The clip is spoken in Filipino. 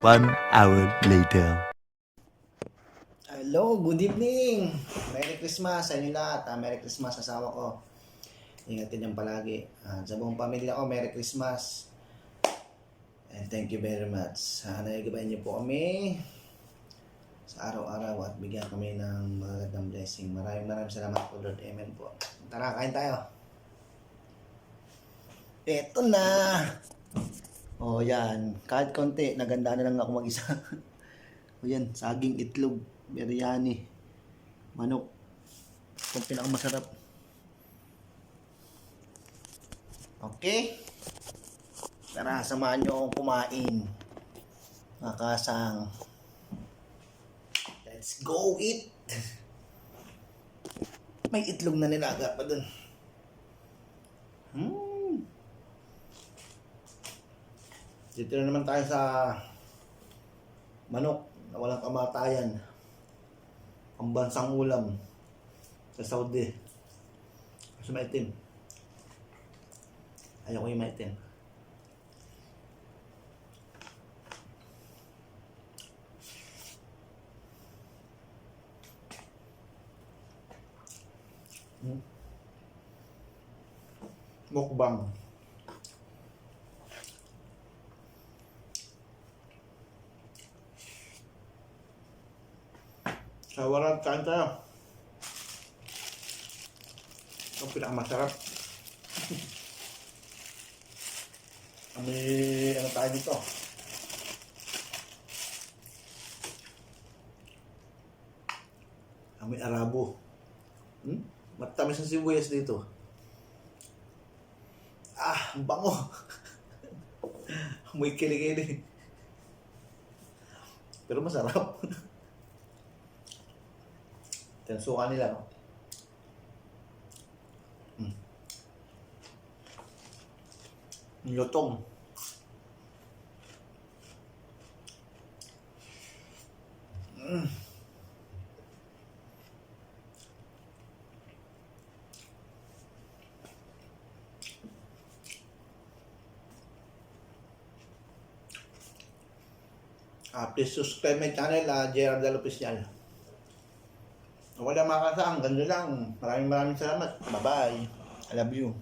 1 hour later. Hello, good evening! Merry Christmas sa inyo lahat. Merry Christmas sa asawa ko. Ingatin niyo palagi. Sa buong pamilya ko, Merry Christmas. And thank you very much. Naigabayan niyo po kami sa araw-araw at bigyan kami ng magagandang blessing. Maraming salamat po, Lord. Amen po. Tara, kain tayo. Eto na! O yan, kahit konti, naganda na lang ako mag-isa. O yan, saging, itlog, biryani, manok. Itong pinakamasarap. Okay? Tara, samahan nyo akong kumain. Mga kasang. Let's go eat! May itlog na nilaga pa dun. Dito na naman tayo sa manok na walang kamatayan. Ang bansang ulam sa Saudi. Kasi maitim. Ayaw ko yung maitim. Mukbang. Sa warat, kain tayo. Ang pinakamasarap. Ano tayo dito? Amoy arabo. Matamis ang sibuyas dito. Ang bango. Amoy kilig-kilig. Pero masarap. Suka nila, no? Lutong. Please subscribe my channel, Gerald Del Official. Wala makakasaan, ganun lang. Maraming salamat. Bye-bye. I love you.